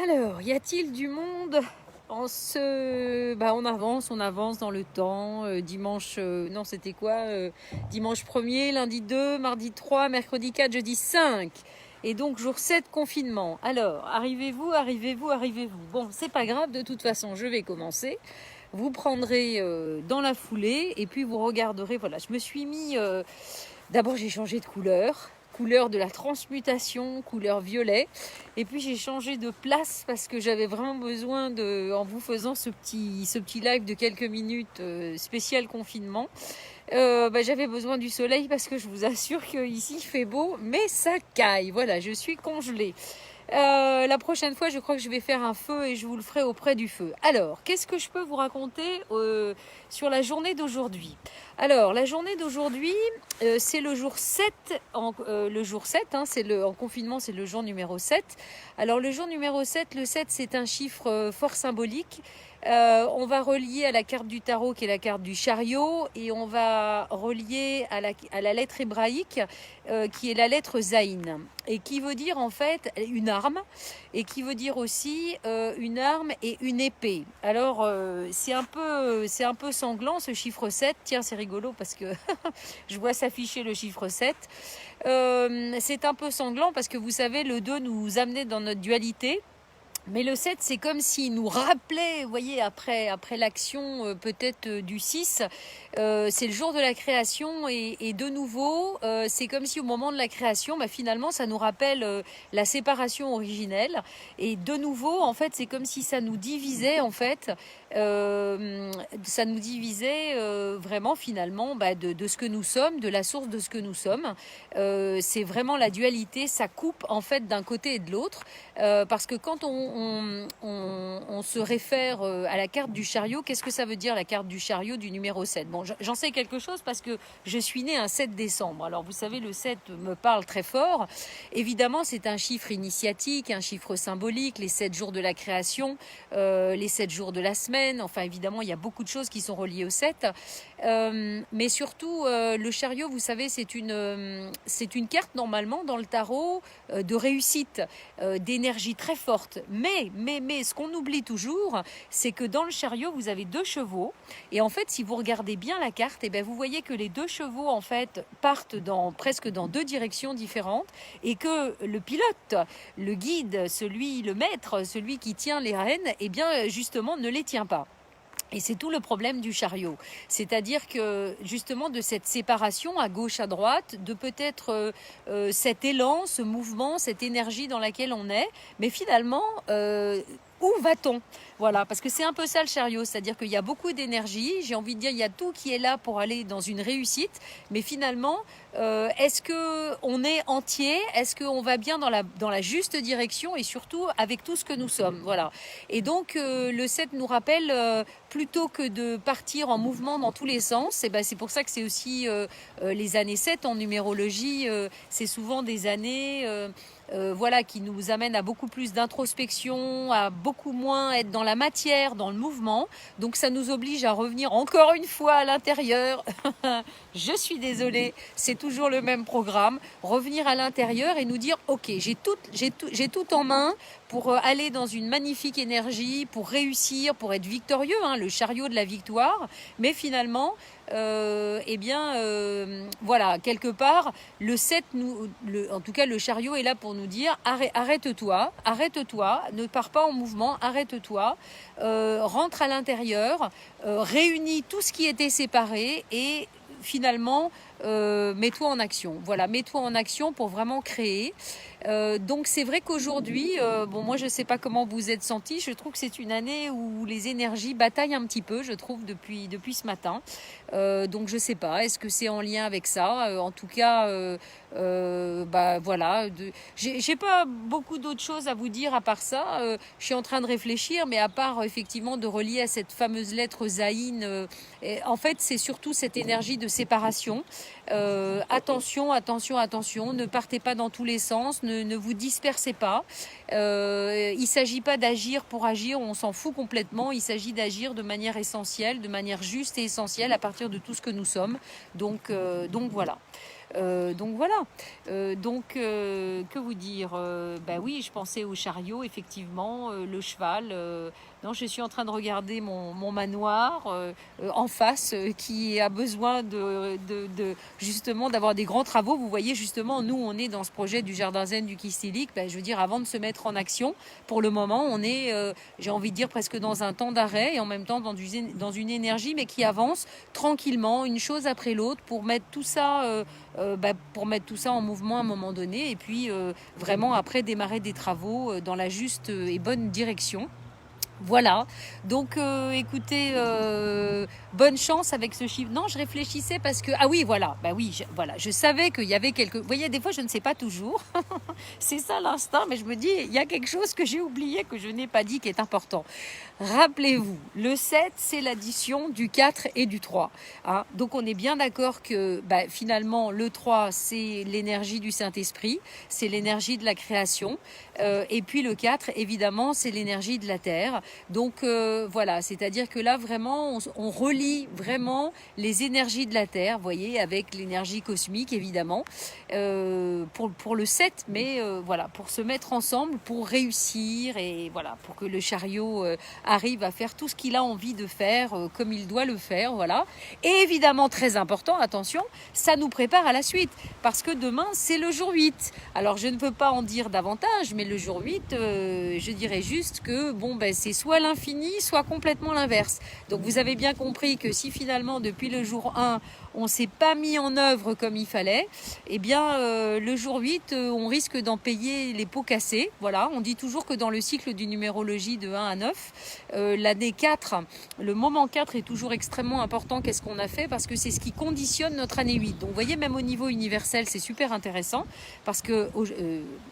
Alors, y a-t-il du monde on avance dans le temps. Dimanche, non, c'était quoi dimanche 1er, lundi 2, mardi 3, mercredi 4, jeudi 5. Et donc, jour 7, confinement. Alors, arrivez-vous, arrivez-vous, arrivez-vous. Bon, c'est pas grave, de toute façon, je vais commencer. Vous prendrez dans la foulée et puis vous regarderez. Voilà, je me suis mis... D'abord, j'ai changé de couleur de la transmutation, couleur violet. Et puis j'ai changé de place parce que j'avais vraiment besoin en vous faisant ce petit live de quelques minutes spécial confinement, j'avais besoin du soleil parce que je vous assure qu'ici il fait beau, mais ça caille. Voilà, je suis congelée. La prochaine fois, je crois que je vais faire un feu et je vous le ferai auprès du feu. Alors, qu'est-ce que je peux vous raconter sur la journée d'aujourd'hui? Alors, la journée d'aujourd'hui, c'est le jour 7. Le jour 7, hein, en confinement, c'est le jour numéro 7. Alors, le jour numéro 7, le 7, c'est un chiffre fort symbolique. On va relier à la carte du tarot qui est la carte du chariot et on va relier à la lettre hébraïque qui est la lettre Zayin et qui veut dire en fait une arme et qui veut dire aussi une arme et une épée. Alors c'est un peu sanglant ce chiffre 7. Tiens, c'est rigolo parce que je vois s'afficher le chiffre 7. C'est un peu sanglant parce que vous savez, le 2 nous amenait dans notre dualité. Mais le 7, c'est comme s'il nous rappelait, vous voyez, après l'action peut-être du 6, c'est le jour de la création et de nouveau, c'est comme si au moment de la création, finalement, ça nous rappelle la séparation originelle. Et de nouveau, en fait, c'est comme si ça nous divisait, en fait, vraiment finalement de ce que nous sommes, de la source de ce que nous sommes. C'est vraiment la dualité, ça coupe en fait d'un côté et de l'autre, parce que quand on se réfère à la carte du chariot, qu'est-ce que ça veut dire la carte du chariot du numéro 7? Bon, j'en sais quelque chose parce que je suis née un 7 décembre. Alors vous savez, le 7 me parle très fort. Évidemment, c'est un chiffre initiatique, un chiffre symbolique, les 7 jours de la création, les 7 jours de la semaine. Enfin, évidemment, il y a beaucoup de choses qui sont reliées au 7. Mais surtout, le chariot, vous savez, c'est une carte normalement dans le tarot de réussite, d'énergie très forte. Mais ce qu'on oublie toujours, c'est que dans le chariot, vous avez 2 chevaux. Et en fait, si vous regardez bien la carte, vous voyez que les 2 chevaux, en fait, partent presque dans 2 directions différentes. Et que le pilote, le guide, le maître, celui qui tient les rênes, justement, ne les tient pas. Et c'est tout le problème du chariot. C'est-à-dire que justement de cette séparation à gauche, à droite, de peut-être cet élan, ce mouvement, cette énergie dans laquelle on est, mais finalement, où va-t-on? Voilà, parce que c'est un peu ça le chariot, c'est-à-dire qu'il y a beaucoup d'énergie, j'ai envie de dire, il y a tout qui est là pour aller dans une réussite, mais finalement, est-ce qu'on est entier? Est-ce qu'on va bien dans la juste direction et surtout avec tout ce que nous sommes? Voilà. Et donc, le 7 nous rappelle, plutôt que de partir en mouvement dans tous les sens, c'est pour ça que c'est aussi les années 7 en numérologie, c'est souvent des années qui nous amènent à beaucoup plus d'introspection, à beaucoup moins être dans la matière, dans le mouvement. Donc ça nous oblige à revenir encore une fois à l'intérieur. Je suis désolée, c'est toujours le même programme. Revenir à l'intérieur et nous dire, ok, j'ai tout en main pour aller dans une magnifique énergie, pour réussir, pour être victorieux, hein, le chariot de la victoire. Mais finalement, quelque part, le 7, en tout cas le chariot est là pour nous dire arrête-toi, ne pars pas en mouvement, arrête-toi, rentre à l'intérieur, réunis tout ce qui était séparé et finalement mets-toi en action. Voilà, mets-toi en action pour vraiment créer. Donc c'est vrai qu'aujourd'hui, moi je sais pas comment vous êtes sentis, je trouve que c'est une année où les énergies bataillent un petit peu, je trouve, depuis ce matin. Donc je sais pas, est-ce que c'est en lien avec ça? En tout cas, j'ai pas beaucoup d'autres choses à vous dire à part ça. Je suis en train de réfléchir, mais à part effectivement de relier à cette fameuse lettre Zayin, en fait c'est surtout cette énergie de séparation. Attention, ne partez pas dans tous les sens, ne vous dispersez pas. Il ne s'agit pas d'agir pour agir, on s'en fout complètement. Il s'agit d'agir de manière essentielle, de manière juste et essentielle à partir de tout ce que nous sommes. Donc voilà. Donc voilà. Que vous dire, bah oui, je pensais au chariot, effectivement, le cheval. Non, je suis en train de regarder mon manoir en face qui a besoin justement d'avoir des grands travaux. Vous voyez, justement, nous, on est dans ce projet du Jardin Zen du Kistilic. Je veux dire, avant de se mettre en action, pour le moment, on est, j'ai envie de dire, presque dans un temps d'arrêt et en même temps dans une énergie, mais qui avance tranquillement, une chose après l'autre, pour mettre tout ça en mouvement à un moment donné et puis vraiment après démarrer des travaux dans la juste et bonne direction. Voilà, donc écoutez, bonne chance avec ce chiffre. Non, je réfléchissais parce que... Ah oui, voilà, bah oui, voilà, je savais qu'il y avait quelque... Vous voyez, des fois, je ne sais pas toujours. C'est ça l'instinct, mais je me dis, il y a quelque chose que j'ai oublié, que je n'ai pas dit, qui est important. Rappelez-vous, le 7, c'est l'addition du 4 et du 3. Hein. Donc on est bien d'accord que finalement, le 3, c'est l'énergie du Saint-Esprit, c'est l'énergie de la création. Et puis le 4, évidemment, c'est l'énergie de la Terre. Donc voilà, c'est-à-dire que là, vraiment, on relie vraiment les énergies de la Terre, vous voyez, avec l'énergie cosmique, évidemment, pour le 7, mais voilà, pour se mettre ensemble, pour réussir, et voilà, pour que le chariot arrive à faire tout ce qu'il a envie de faire, comme il doit le faire, voilà. Et évidemment, très important, attention, ça nous prépare à la suite, parce que demain, c'est le jour 8. Alors, je ne peux pas en dire davantage, mais le jour 8, je dirais juste que, c'est soit l'infini, soit complètement l'inverse. Donc, vous avez bien compris que si finalement, depuis le jour 1, on ne s'est pas mis en œuvre comme il fallait, eh bien, le jour 8, on risque d'en payer les pots cassés. Voilà, on dit toujours que dans le cycle du numérologie de 1 à 9, l'année 4, le moment 4 est toujours extrêmement important. Qu'est-ce qu'on a fait? Parce que c'est ce qui conditionne notre année 8. Donc, vous voyez, même au niveau universel, c'est super intéressant parce que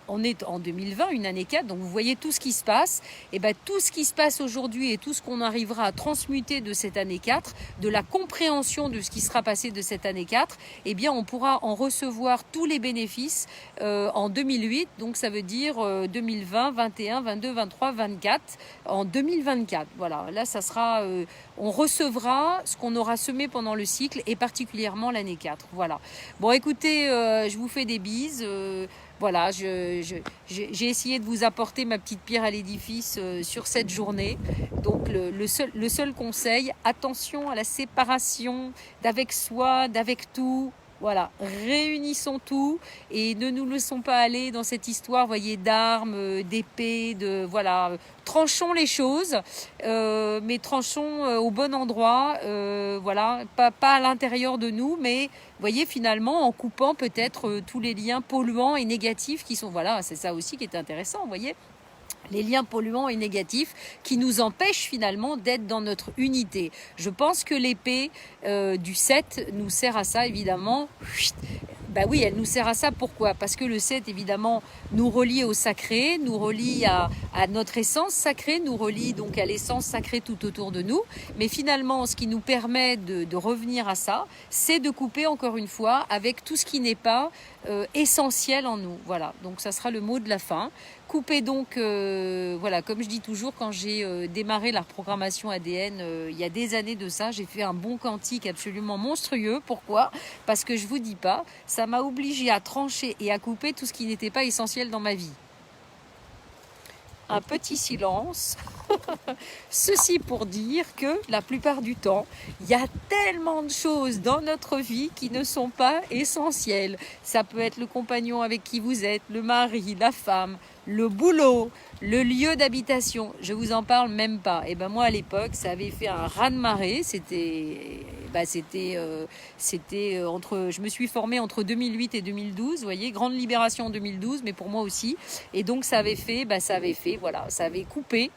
on est en 2020, une année 4, donc vous voyez tout ce qui se passe. Et tout ce qui se passe aujourd'hui et tout ce qu'on arrivera à transmuter de cette année 4, de la compréhension de ce qui sera passé de cette année 4, eh bien, on pourra en recevoir tous les bénéfices en 2008. Donc, ça veut dire 2020, 21, 22, 23, 24, en 2024. Voilà, là, ça sera... on recevra ce qu'on aura semé pendant le cycle et particulièrement l'année 4. Voilà. Bon, écoutez, je vous fais des bises. Voilà, j'ai essayé de vous apporter ma petite pierre à l'édifice sur cette journée. Donc le seul conseil, attention à la séparation d'avec soi, d'avec tout. Voilà, réunissons tout et ne nous laissons pas aller dans cette histoire, voyez, d'armes, d'épées, voilà, tranchons les choses, mais tranchons au bon endroit, voilà, pas à l'intérieur de nous, mais voyez, finalement, en coupant peut-être tous les liens polluants et négatifs qui sont, voilà, c'est ça aussi qui est intéressant, vous voyez. Les liens polluants et négatifs qui nous empêchent finalement d'être dans notre unité. Je pense que l'épée du 7 nous sert à ça, évidemment. Oui, elle nous sert à ça. Pourquoi? Parce que le 7, évidemment, nous relie au sacré, nous relie à notre essence sacrée, nous relie donc à l'essence sacrée tout autour de nous. Mais finalement, ce qui nous permet de revenir à ça, c'est de couper encore une fois avec tout ce qui n'est pas essentiel en nous. Voilà, donc ça sera le mot de la fin. Couper donc, voilà, comme je dis toujours, quand j'ai démarré la reprogrammation ADN il y a des années de ça, j'ai fait un bond quantique absolument monstrueux. Pourquoi? Parce que je vous dis pas, ça m'a obligé à trancher et à couper tout ce qui n'était pas essentiel dans ma vie. Un petit silence. Ceci pour dire que la plupart du temps, il y a tellement de choses dans notre vie qui ne sont pas essentielles. Ça peut être le compagnon avec qui vous êtes, le mari, la femme, le boulot, le lieu d'habitation. Je vous en parle même pas. Et moi à l'époque, ça avait fait un raz-de-marée. C'était entre. Je me suis formée entre 2008 et 2012. Vous voyez, grande libération en 2012, mais pour moi aussi. Et donc ça avait coupé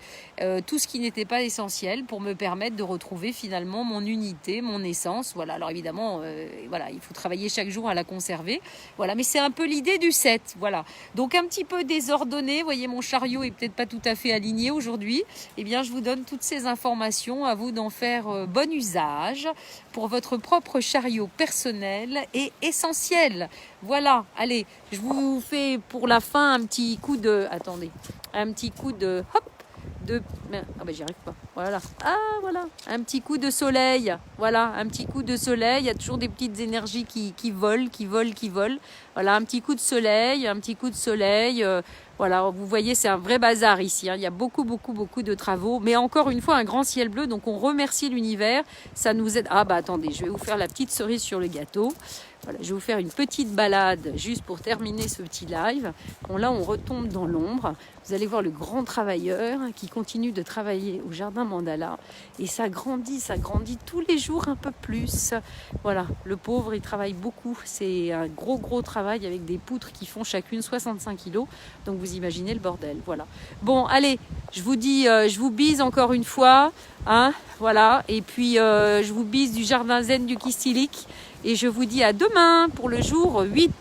tout ce qui n'était pas essentiel pour me permettre de retrouver finalement mon unité, mon essence. Voilà. Alors évidemment, voilà, il faut travailler chaque jour à la conserver. Voilà, mais c'est un peu l'idée du 7. Voilà. Donc un petit peu désordonné. Vous voyez, mon chariot est peut-être pas tout à fait aligné aujourd'hui. Eh bien, je vous donne toutes ces informations. À vous d'en faire bon usage pour votre propre chariot personnel et essentiel. Voilà. Allez, je vous fais pour la fin un petit coup de... Attendez. Un petit coup de... Hop. Ah bah j'y arrive pas. Voilà. Ah voilà. Un petit coup de soleil. Voilà, un petit coup de soleil. Il y a toujours des petites énergies qui volent, qui volent, qui volent. Voilà, un petit coup de soleil, un petit coup de soleil. Voilà, vous voyez, c'est un vrai bazar ici. Hein. Il y a beaucoup, beaucoup, beaucoup de travaux. Mais encore une fois, un grand ciel bleu. Donc on remercie l'univers. Ça nous aide. Ah bah attendez, je vais vous faire la petite cerise sur le gâteau. Voilà, je vais vous faire une petite balade juste pour terminer ce petit live. Bon, là, on retombe dans l'ombre. Vous allez voir le grand travailleur qui continue de travailler au jardin mandala. Et ça grandit tous les jours un peu plus. Voilà, le pauvre, il travaille beaucoup. C'est un gros, gros travail avec des poutres qui font chacune 65 kilos. Donc vous imaginez le bordel. Voilà. Bon, allez, je vous dis, je vous bise encore une fois. Hein, voilà. Et puis, je vous bise du jardin zen du Kistilik. Et je vous dis à demain pour le jour 8.